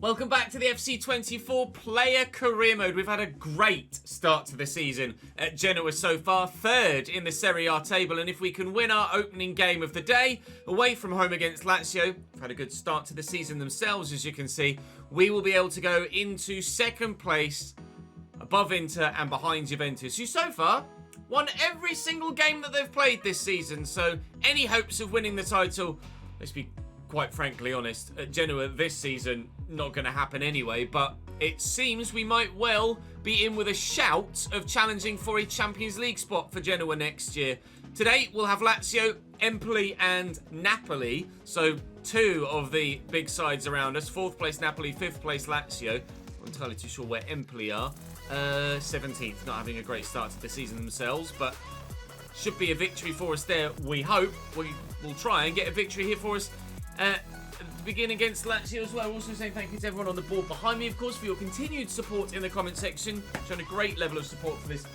Welcome back to the FC24 player career mode. We've had a great start to the season at Genoa so far, third in the Serie A table, and if we can win our opening game of the day away from home against Lazio, we've had a good start to the season themselves, as you can see, we will be able to go into second place above Inter and behind Juventus, who so far won every single game that they've played this season, so any hopes of winning the title, let's be quite frankly honest, at Genoa this season, not going to happen anyway, but it seems we might well be in with a shout of challenging for a Champions League spot for Genoa next year. Today, we'll have Lazio, Empoli and Napoli, so two of the big sides around us. 4th place Napoli, 5th place Lazio. I'm entirely too sure where Empoli are. 17th, not having a great start to the season themselves, but should be a victory for us there, we hope. We will try and get a victory here for us begin against Lazio as well. Also saying thank you to everyone on the board behind me, of course, for your continued support in the comment section. Shown a great level of support for this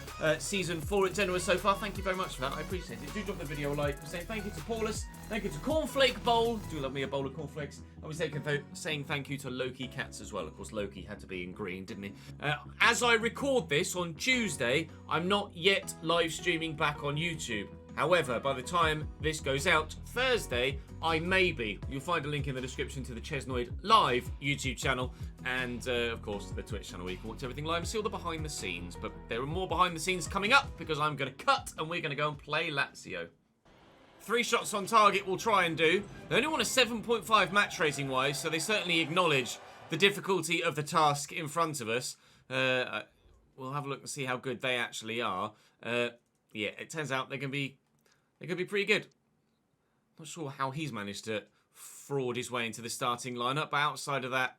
season 4 at Genoa so far. Thank you very much for that. I appreciate it. Do drop the video a like. Saying thank you to Paulus. Thank you to Cornflake Bowl. Do love me a bowl of cornflakes. I was saying thank you to Loki Cats as well. Of course, Loki had to be in green, didn't he? As I record this on Tuesday, I'm not yet live streaming back on YouTube. However, by the time this goes out, Thursday, I may be. You'll find a link in the description to the Chesnoid Live YouTube channel and, of course, the Twitch channel where you can watch everything live and see all the behind the scenes. But there are more behind the scenes coming up because I'm going to cut and we're going to go and play Lazio. 3 shots on target we'll try and do. They only want a 7.5 match rating wise, so they certainly acknowledge the difficulty of the task in front of us. We'll have a look and see how good they actually are. Yeah, it turns out they're going to be pretty good. Not sure how he's managed to fraud his way into the starting lineup, but outside of that,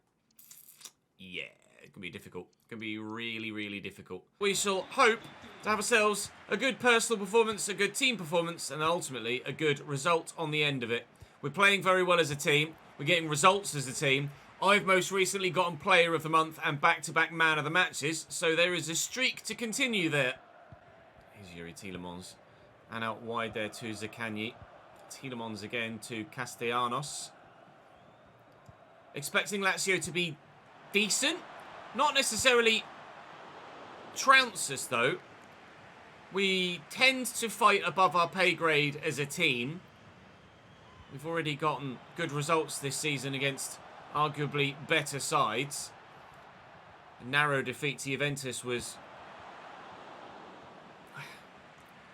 yeah, it can be difficult. It can be really, really difficult. We shall hope to have ourselves a good personal performance, a good team performance, and ultimately a good result on the end of it. We're playing very well as a team. We're getting results as a team. I've most recently gotten Player of the Month and back-to-back Man of the Matches, so there is a streak to continue there. Here's Yuri Tielemans. And out wide there to Zaccagni. Tielemans again to Castellanos. Expecting Lazio to be decent. Not necessarily trounce us, though. We tend to fight above our pay grade as a team. We've already gotten good results this season against arguably better sides. A narrow defeat to Juventus was...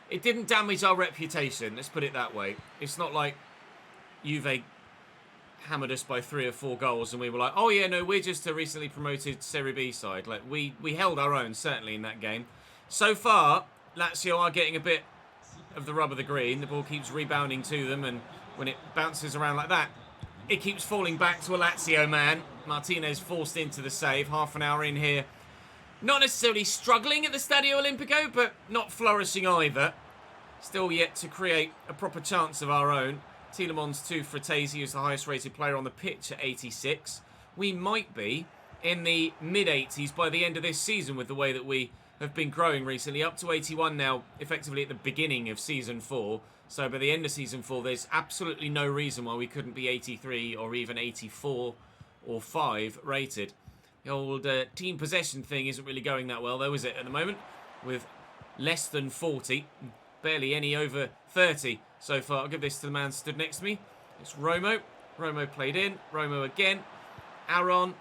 It didn't damage our reputation, let's put it that way. It's not like Juve hammered us by 3 or 4 goals and we were like, oh yeah, no, we're just a recently promoted Serie B side. Like, we held our own, certainly, in that game. So far, Lazio are getting a bit of the rub of the green. The ball keeps rebounding to them, and when it bounces around like that, it keeps falling back to a Lazio man. Martinez forced into the save, half an hour in here. Not necessarily struggling at the Stadio Olimpico, but not flourishing either. Still yet to create a proper chance of our own. Tielemans to Fratesi, who's the highest rated player on the pitch at 86. We might be in the mid-80s by the end of this season with the way that we have been growing recently. Up to 81 now, effectively at the beginning of Season 4. So by the end of Season 4, there's absolutely no reason why we couldn't be 83 or even 84 or 5 rated. The old team possession thing isn't really going that well, though, is it, at the moment? With less than 40, barely any over 30 so far. I'll give this to the man stood next to me. It's Romo. Romo played in. Romo again. Aaron.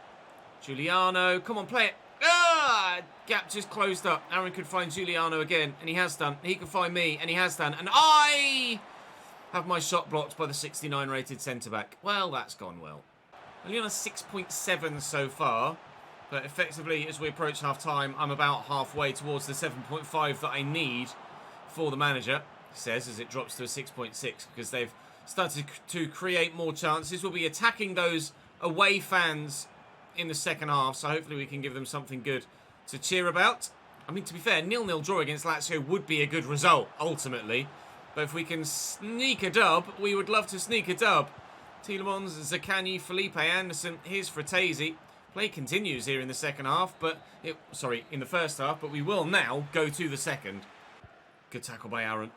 Giuliano. Come on, play it. Ah! Gap just closed up. Aaron could find Giuliano again, and he has done. He can find me, and he has done. And I have my shot blocked by the 69 rated centre-back. Well, that's gone well. Only on a 6.7 so far. But effectively, as we approach half-time, I'm about halfway towards the 7.5 that I need for the manager, he says, as it drops to a 6.6, because they've started to create more chances. We'll be attacking those away fans in the second half, so hopefully we can give them something good to cheer about. I mean, to be fair, 0-0 draw against Lazio would be a good result, ultimately. But if we can sneak a dub, we would love to sneak a dub. Tielemans, Zaccagni, Felipe Anderson, here's Fratesi. Play continues here in the second half, but in the first half, but we will now go to the second. Good tackle by Aaron.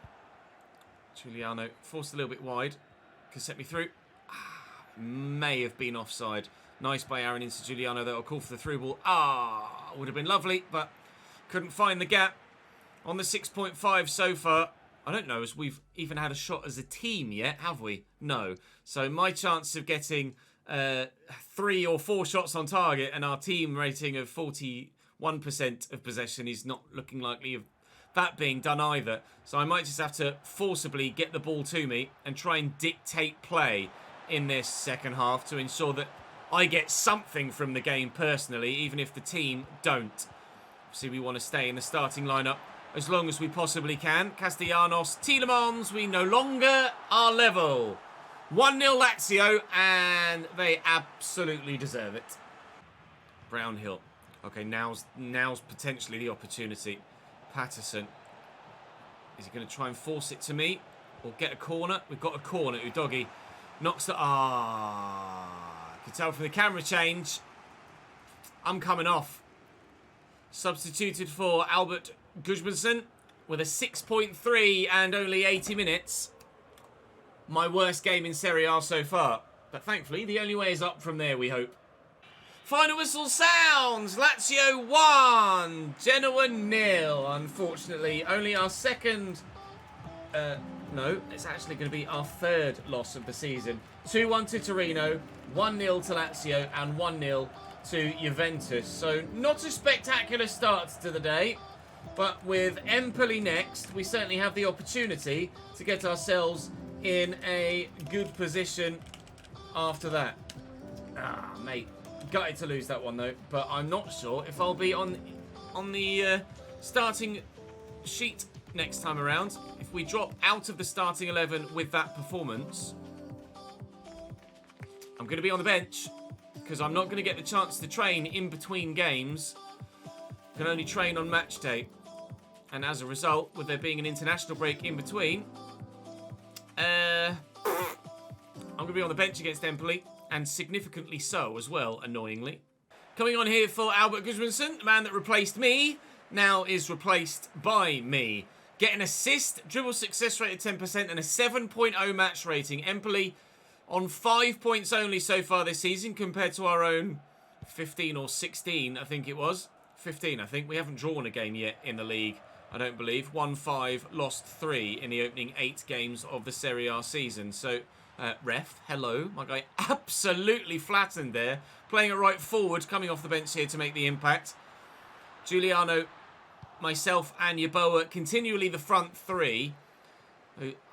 Giuliano forced a little bit wide. Could set me through. May have been offside. Nice by Aaron into Giuliano. That'll call for the through ball. Ah, would have been lovely, but couldn't find the gap. On the 6.5 so far. I don't know as we've even had a shot as a team yet, have we? No. So my chance of getting 3 or 4 shots on target and our team rating of 41% of possession is not looking likely of that being done either. So I might just have to forcibly get the ball to me and try and dictate play in this second half to ensure that I get something from the game personally, even if the team don't. Obviously, we want to stay in the starting lineup as long as we possibly can. Castellanos, Tielemans, we no longer are level. 1-0 Lazio, and they absolutely deserve it. Brownhill. Okay, now's potentially the opportunity. Patterson. Is he going to try and force it to me? Or get a corner? We've got a corner. Udogi knocks the... You can tell from the camera change. I'm coming off. Substituted for Albert Gudmundsson with a 6.3 and only 80 minutes. My worst game in Serie A so far. But thankfully, the only way is up from there, we hope. Final whistle sounds. Lazio 1. Genoa 0. Unfortunately, only our second... no, it's actually going to be our third loss of the season. 2-1 to Torino, 1-0 to Lazio, and 1-0 to Juventus. So, not a spectacular start to the day. But with Empoli next, we certainly have the opportunity to get ourselves in a good position after that. Ah, mate. Gutted to lose that one, though. But I'm not sure if I'll be on the starting sheet next time around. If we drop out of the starting 11 with that performance, I'm going to be on the bench because I'm not going to get the chance to train in between games. Can only train on match day. And as a result, with there being an international break in between, I'm going to be on the bench against Empoli, and significantly so as well, annoyingly. Coming on here for Albert Gudmundsson, the man that replaced me, now is replaced by me. Get an assist, dribble success rate at 10%, and a 7.0 match rating. Empoli on 5 points only so far this season, compared to our own 15 or 16, I think it was. 15, I think. We haven't drawn a game yet in the league, I don't believe. 1-5, lost 3 in the opening 8 games of the Serie A season. So, ref, hello. My guy absolutely flattened there. Playing it right forward, coming off the bench here to make the impact. Giuliano, myself and Yeboah continually the front 3.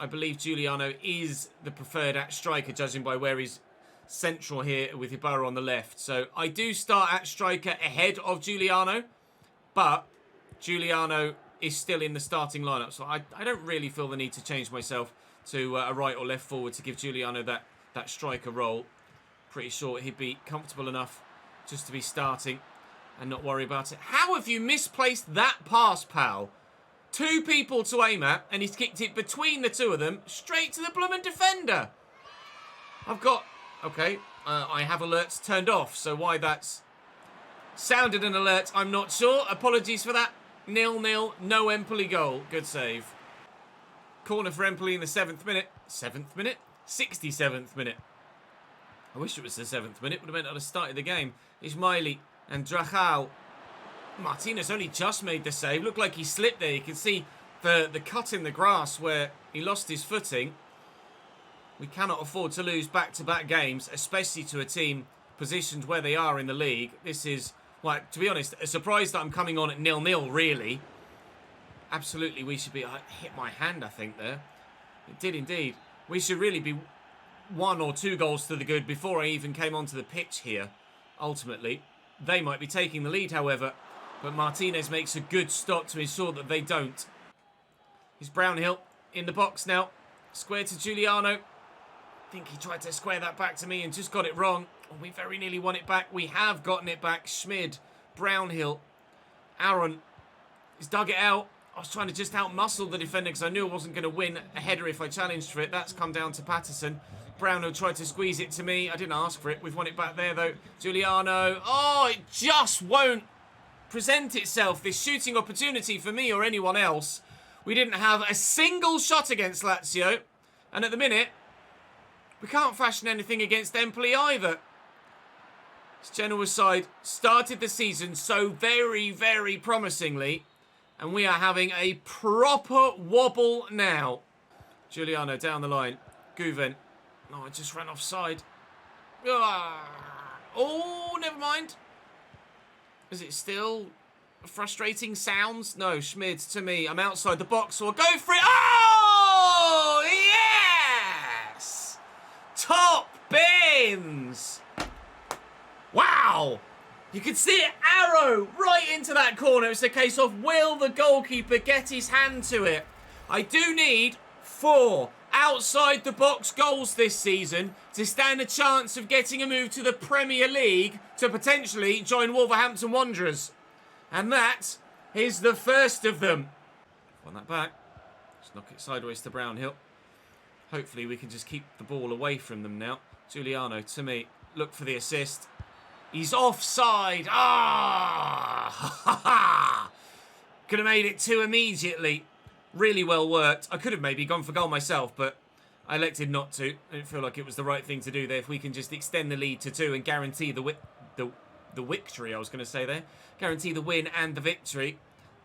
I believe Giuliano is the preferred at striker, judging by where he's central here with Yeboah on the left. So I do start at striker ahead of Giuliano, but Giuliano is still in the starting lineup. So I don't really feel the need to change myself to a right or left forward to give Giuliano that striker role. Pretty sure he'd be comfortable enough just to be starting and not worry about it. How have you misplaced that pass, pal? 2 people to aim at, and he's kicked it between the 2 of them straight to the bloomin' defender. I've got... Okay, I have alerts turned off, so why that's sounded an alert, I'm not sure. Apologies for that. 0-0, no Empoli goal. Good save. Corner for Empoli in the 7th minute. 7th minute? 67th minute. I wish it was the 7th minute. Would have meant I'd have started the game. Ismaili and Drachal. Martinez only just made the save. Looked like he slipped there. You can see the cut in the grass where he lost his footing. We cannot afford to lose back-to-back games, especially to a team positioned where they are in the league. This is, well, to be honest, a surprise that I'm coming on at 0-0, really. Absolutely, we should be... I hit my hand, I think, there. It did indeed. We should really be 1 or 2 goals to the good before I even came onto the pitch here, ultimately. They might be taking the lead, however, but Martinez makes a good stop to ensure that they don't. Here's Brownhill in the box now. Square to Giuliano. I think he tried to square that back to me and just got it wrong. Oh, we very nearly won it back. We have gotten it back. Schmid, Brownhill, Aaron has dug it out. I was trying to just out-muscle the defender because I knew I wasn't going to win a header if I challenged for it. That's come down to Patterson. Brownhill tried to squeeze it to me. I didn't ask for it. We've won it back there, though. Giuliano. Oh, it just won't present itself. This shooting opportunity for me or anyone else. We didn't have a single shot against Lazio. And at the minute, we can't fashion anything against Empoli either. Genoa's side started the season so very, very promisingly, and we are having a proper wobble now. Giuliano down the line. Guven. No, I just ran offside. Oh, never mind. Is it still frustrating sounds? No, Schmid to me. I'm outside the box, so I'll go for it. Oh, yes! Top bins! Wow! You can see it arrow right into that corner. It's a case of, will the goalkeeper get his hand to it? I do need 4 outside the box goals this season to stand a chance of getting a move to the Premier League to potentially join Wolverhampton Wanderers. And that is the first of them. Won that back. Just knock it sideways to Brownhill. Hopefully we can just keep the ball away from them now. Giuliano to me. Look for the assist. He's offside. Ah! Could have made it 2 immediately. Really well worked. I could have maybe gone for goal myself, but I elected not to. I didn't feel like it was the right thing to do there. If we can just extend the lead to 2 and guarantee the victory, I was going to say there. Guarantee the win and the victory,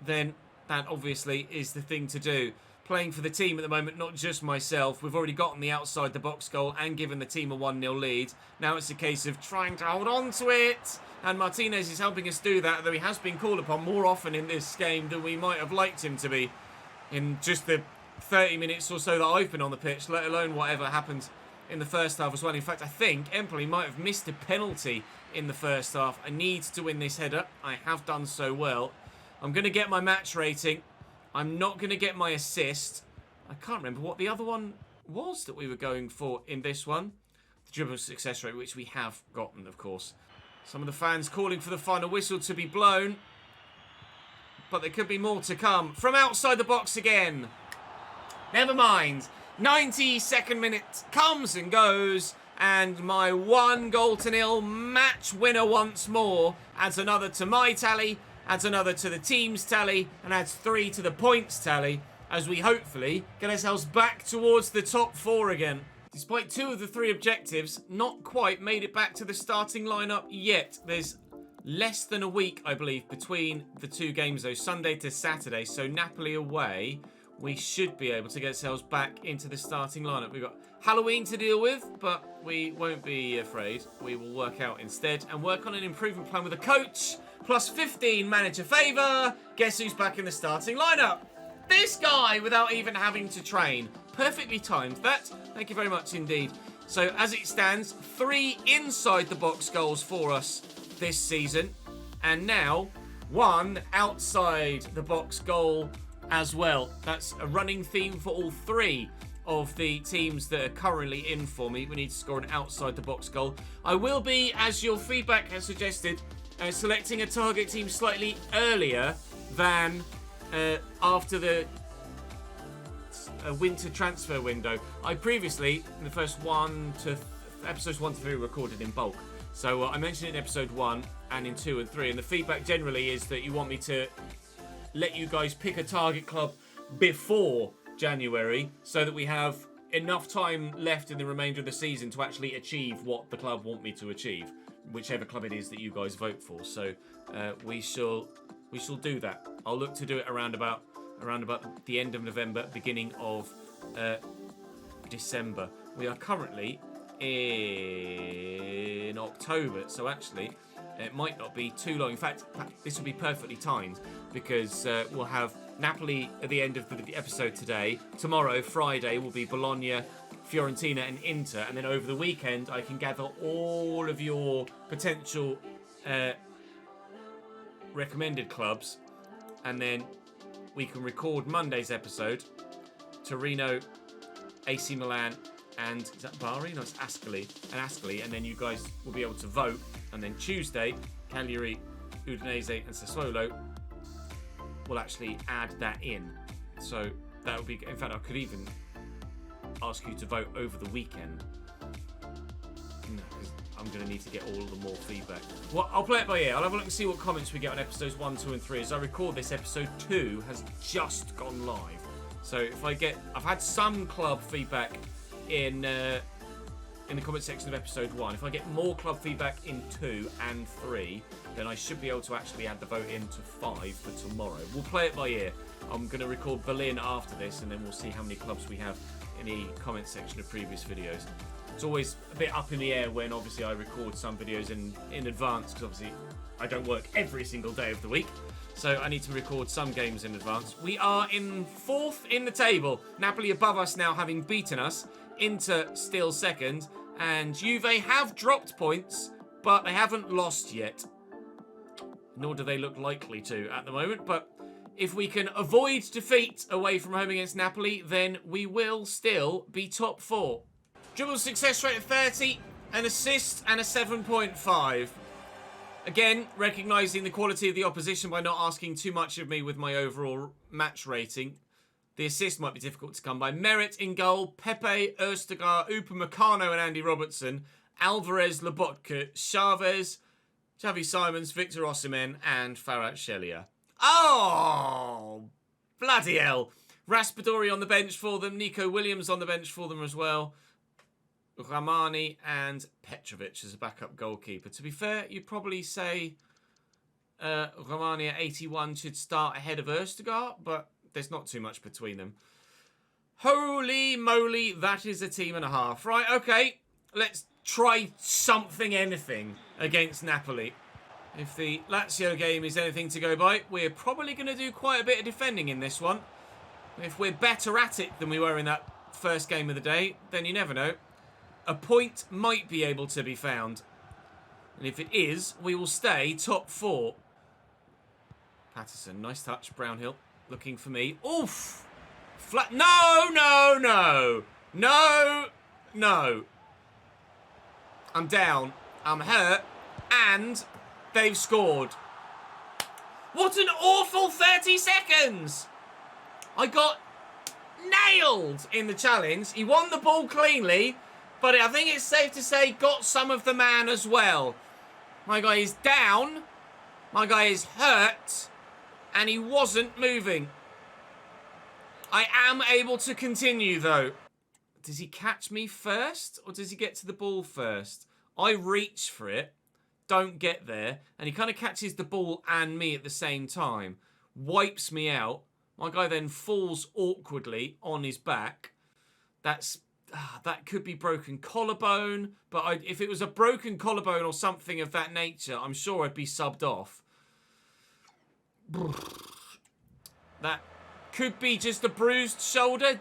then that obviously is the thing to do. Playing for the team at the moment, not just myself. We've already gotten the outside the box goal and given the team a 1-0 lead. Now it's a case of trying to hold on to it. And Martinez is helping us do that, though he has been called upon more often in this game than we might have liked him to be. In just the 30 minutes or so that I've been on the pitch, let alone whatever happened in the first half as well. In fact, I think Empoli might have missed a penalty in the first half. I need to win this header. I have done so well. I'm going to get my match rating. I'm not going to get my assist. I can't remember what the other one was that we were going for in this one. The dribble success rate, which we have gotten, of course. Some of the fans calling for the final whistle to be blown. But there could be more to come. From outside the box again. Never mind. 92nd minute comes and goes. And my 1-0 match winner once more adds another to my tally. Adds another to the team's tally. And adds 3 to the points tally. As we hopefully get ourselves back towards the top 4 again. Despite 2 of the 3 objectives, not quite made it back to the starting lineup yet. There's less than a week, I believe, between the 2 games, though, Sunday to Saturday. So Napoli away, we should be able to get ourselves back into the starting lineup. We've got Halloween to deal with, but we won't be afraid. We will work out instead and work on an improvement plan with a coach. Plus 15 manager favour. Guess who's back in the starting lineup? This guy, without even having to train. Perfectly timed that. Thank you very much indeed. So as it stands, 3 inside the box goals for us this season, and now 1 outside the box goal as well. That's a running theme for all 3 of the teams that are currently in for me. We need to score an outside the box goal. I will be, as your feedback has suggested, selecting a target team slightly earlier than after the winter transfer window. I previously, in the first episodes 1 to 3 recorded in bulk. So I mentioned it in episode 1 and in 2 and 3, and the feedback generally is that you want me to let you guys pick a target club before January so that we have enough time left in the remainder of the season to actually achieve what the club want me to achieve, whichever club it is that you guys vote for. So we shall do that. I'll look to do it around about the end of November, beginning of December. We are currently in October, so actually it might not be too long. In fact, this will be perfectly timed because we'll have Napoli at the end of the episode today. Tomorrow, Friday, will be Bologna, Fiorentina and Inter, and then over the weekend I can gather all of your potential recommended clubs, and then we can record Monday's episode. Torino, AC Milan, and is that Bari? No, it's Ascoli. And then you guys will be able to vote. And then Tuesday, Cagliari, Udinese, and Sassuolo will actually add that in. So that would be. In fact, I could even ask you to vote over the weekend. No, because I'm going to need to get all the more feedback. Well, I'll play it by ear. I'll have a look and see what comments we get on episodes 1, 2, and 3. As I record this, episode 2 has just gone live. So if I've had some club feedback in in the comment section of episode 1. If I get more club feedback in 2 and 3, then I should be able to actually add the vote into 5 for tomorrow. We'll play it by ear. I'm going to record Berlin after this, and then we'll see how many clubs we have in the comment section of previous videos. It's always a bit up in the air when obviously I record some videos in advance, because obviously I don't work every single day of the week. So I need to record some games in advance. We are in 4th in the table. Napoli above us now, having beaten us. Inter still 2nd. And Juve have dropped points, but they haven't lost yet. Nor do they look likely to at the moment. But if we can avoid defeat away from home against Napoli, then we will still be top 4. Dribble success rate of 30, an assist and a 7.5. Again, recognising the quality of the opposition by not asking too much of me with my overall match rating. The assist might be difficult to come by. Merit in goal, Pepe, Özdegaard, Upamecano and Andy Robertson, Alvarez, Lobotka, Chavez, Xavi Simons, Victor Osimhen and Farhat Shelia. Oh, bloody hell. Raspadori on the bench for them, Nico Williams on the bench for them as well. Ramani and Petrovic as a backup goalkeeper. To be fair, you'd probably say Ramani at 81 should start ahead of Özdegaard, but there's not too much between them. Holy moly, that is a team and a half. Right, okay, let's try something, anything against Napoli. If the Lazio game is anything to go by, we're probably going to do quite a bit of defending in this one. If we're better at it than we were in that first game of the day, then you never know. A point might be able to be found. And if it is, we will stay top 4. Patterson, nice touch. Brownhill looking for me. Oof! Flat. No, no, no. No, no. I'm down. I'm hurt. And they've scored. What an awful 30 seconds! I got nailed in the challenge. He won the ball cleanly. But I think it's safe to say got some of the man as well. My guy is down. My guy is hurt. And he wasn't moving. I am able to continue though. Does he catch me first? Or does he get to the ball first? I reach for it. Don't get there. And he kind of catches the ball and me at the same time. Wipes me out. My guy then falls awkwardly on his back. That could be broken collarbone, but if it was a broken collarbone or something of that nature, I'm sure I'd be subbed off. That could be just a bruised shoulder.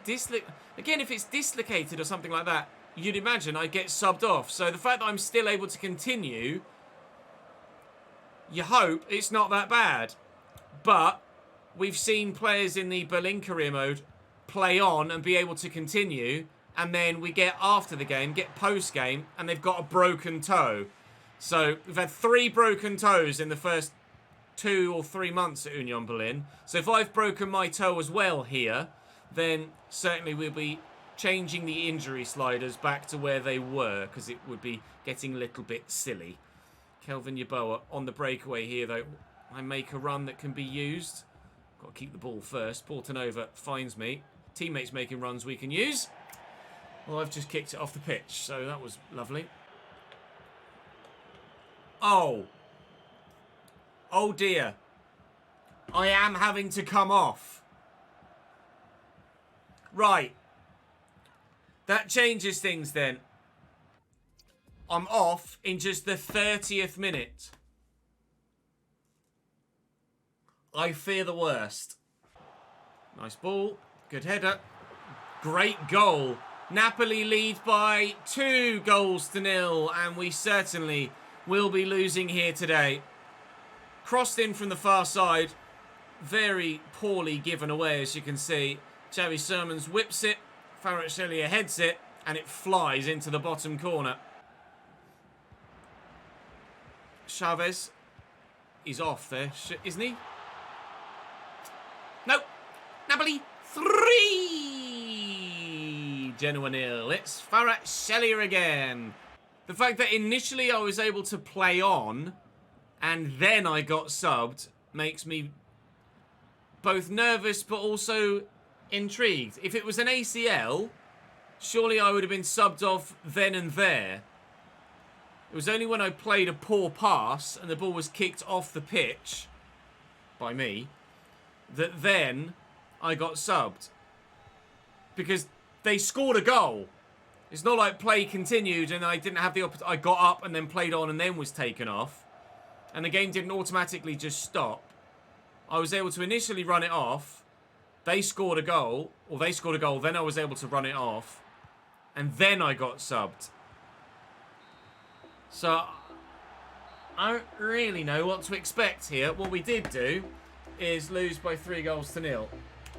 Again, if it's dislocated or something like that, you'd imagine I'd get subbed off. So the fact that I'm still able to continue, you hope it's not that bad. But we've seen players in the Berlin career mode play on and be able to continue. And then we get after the game, get post-game, and they've got a broken toe. So we've had 3 broken toes in the first 2 or 3 months at Union Berlin. So if I've broken my toe as well here, then certainly we'll be changing the injury sliders back to where they were, because it would be getting a little bit silly. Kelvin Yeboah on the breakaway here, though. I make a run that can be used. Got to keep the ball first. Portanova finds me. Teammates making runs we can use. Well, I've just kicked it off the pitch, so that was lovely. Oh. Oh dear. I am having to come off. Right. That changes things then. I'm off in just the 30th minute. I fear the worst. Nice ball. Good header. Great goal. Napoli lead by 2-0, and we certainly will be losing here today. Crossed in from the far side. Very poorly given away, as you can see. Xavi Simons whips it. Farhat Shelia heads it, and it flies into the bottom corner. Chavez is off there, isn't he? No. Napoli 3. Genoa 0. It's Farhat Shelia again. The fact that initially I was able to play on and then I got subbed makes me both nervous but also intrigued. If it was an ACL, surely I would have been subbed off then and there. It was only when I played a poor pass and the ball was kicked off the pitch by me that then I got subbed. Because they scored a goal. It's not like play continued and I didn't have the opportunity. I got up and then played on and then was taken off. And the game didn't automatically just stop. I was able to initially run it off. They scored a goal. Or they scored a goal. Then I was able to run it off. And then I got subbed. So, I don't really know what to expect here. What we did do is lose by 3-0.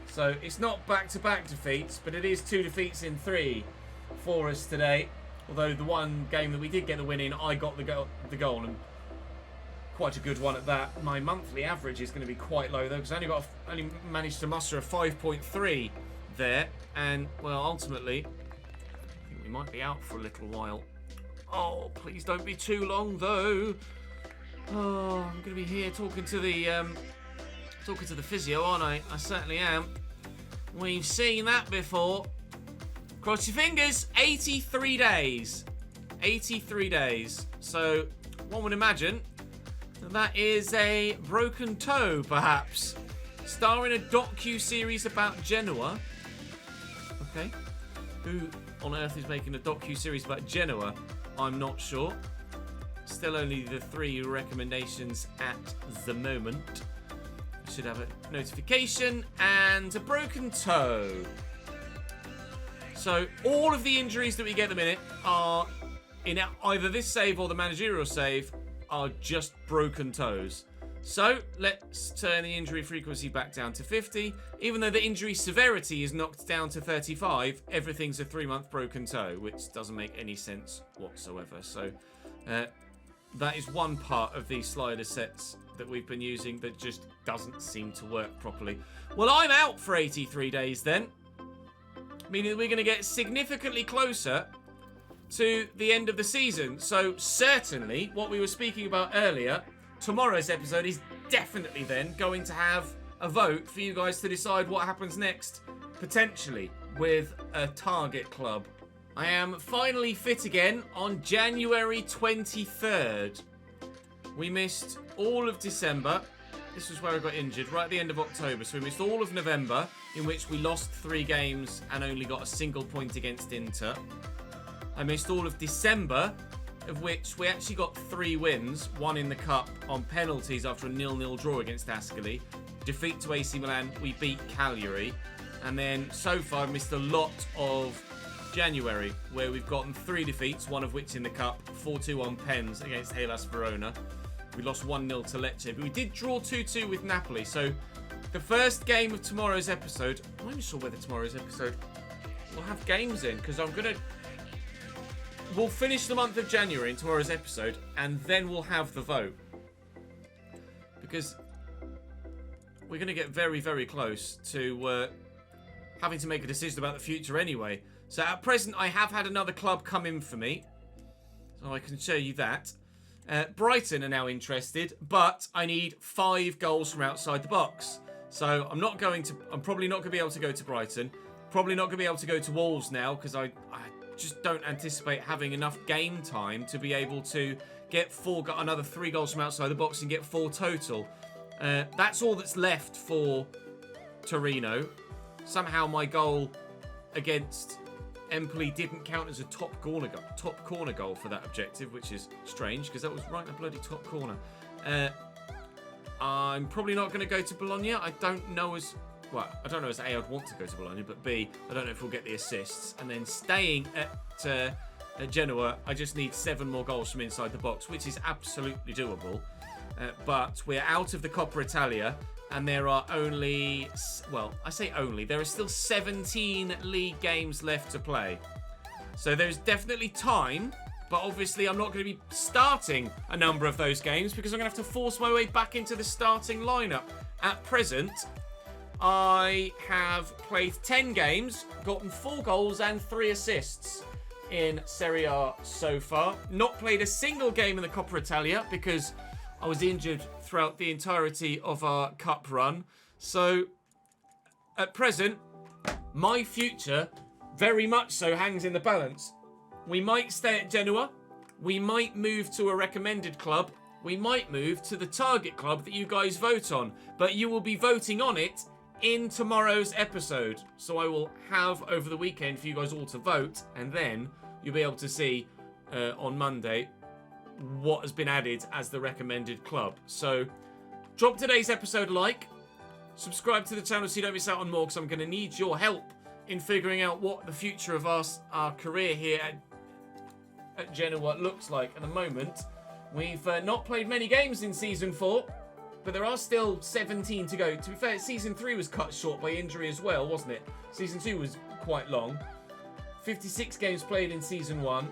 So, it's not back-to-back defeats, but it is 2 defeats in 3 for us today. Although the one game that we did get the win in, I got the goal, and quite a good one at that. My monthly average is going to be quite low though, because I only managed to muster a 5.3 there, and well, ultimately, I think we might be out for a little while. Oh, please don't be too long though. Oh, I'm going to be here talking to the physio, aren't I? I certainly am. We've seen that before. Cross your fingers. 83 days. 83 days. So, one would imagine that is a broken toe, perhaps. Starring a docu-series about Genoa. Okay. Who on earth is making a docu-series about Genoa? I'm not sure. Still only the 3 recommendations at the moment. I should have a notification and a broken toe. So all of the injuries that we get at the minute are in either this save or the managerial save are just broken toes. So let's turn the injury frequency back down to 50. Even though the injury severity is knocked down to 35, everything's a 3-month broken toe, which doesn't make any sense whatsoever. So that is one part of these slider sets that we've been using that just doesn't seem to work properly. Well, I'm out for 83 days then, meaning that we're going to get significantly closer to the end of the season. So certainly what we were speaking about earlier, tomorrow's episode is definitely then going to have a vote for you guys to decide what happens next, potentially with a target club. I am finally fit again on January 23rd. We missed all of December. This was where I got injured, right at the end of October. So we missed all of November, in which we lost 3 games and only got a single point against Inter. I missed all of December, of which we actually got 3 wins, 1 in the cup on penalties after a 0-0 draw against Ascoli. Defeat to AC Milan, we beat Cagliari. And then so far I've missed a lot of January, where we've gotten 3 defeats, 1 of which in the cup, 4-2 on pens against Hellas Verona. We lost 1-0 to Lecce, but we did draw 2-2 with Napoli. So the first game of tomorrow's episode, I'm not even sure whether tomorrow's episode will have games in, because we'll finish the month of January in tomorrow's episode, and then we'll have the vote. Because we're going to get very, very close to having to make a decision about the future anyway. So at present, I have had another club come in for me, so I can show you that. Brighton are now interested, but I need 5 goals from outside the box. So I'm probably not going to be able to go to Brighton. Probably not going to be able to go to Wolves now, because I just don't anticipate having enough game time to be able to get another 3 goals from outside the box and get 4 total. That's all that's left for Torino. Somehow my goal against Empoli didn't count as a top corner goal for that objective, which is strange because that was right in the bloody top corner. I'm probably not going to go to Bologna. I don't know as A, I'd want to go to Bologna, but B, I don't know if we'll get the assists. And then staying at Genoa, I just need 7 more goals from inside the box, which is absolutely doable. But we're out of the Coppa Italia, and there are only, there are still 17 league games left to play. So there's definitely time, but obviously I'm not going to be starting a number of those games because I'm going to have to force my way back into the starting lineup. At present, I have played 10 games, gotten 4 goals and 3 assists in Serie A so far. Not played a single game in the Coppa Italia because I was injured throughout the entirety of our cup run. So, at present, my future very much so hangs in the balance. We might stay at Genoa. We might move to a recommended club. We might move to the target club that you guys vote on. But you will be voting on it in tomorrow's episode. So I will have over the weekend for you guys all to vote. And then you'll be able to see on Monday what has been added as the recommended club. So drop today's episode a like. Subscribe to the channel so you don't miss out on more, because I'm going to need your help in figuring out what the future of our career here at Genoa looks like. At the moment, we've not played many games in Season 4, but there are still 17 to go. To be fair, Season 3 was cut short by injury as well, wasn't it? Season 2 was quite long. 56 games played in Season 1,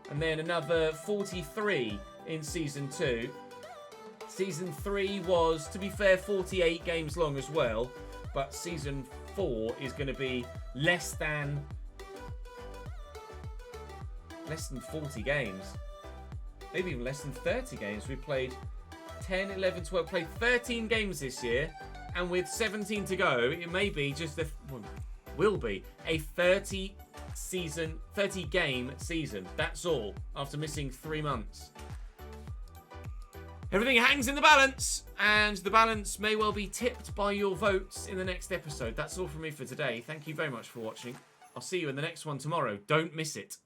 and then another 43 in Season 2. Season 3 was, to be fair, 48 games long as well, but Season 4 is going to be less than 40 games. Maybe even less than 30 games. We played 10, 11, 12, played 13 games this year, and with 17 to go, it may be just will be a 30 game season. That's all, after missing 3 months. Everything hangs in the balance, and the balance may well be tipped by your votes in the next episode. That's all from me for today. Thank you very much for watching. I'll see you in the next one tomorrow. Don't miss it.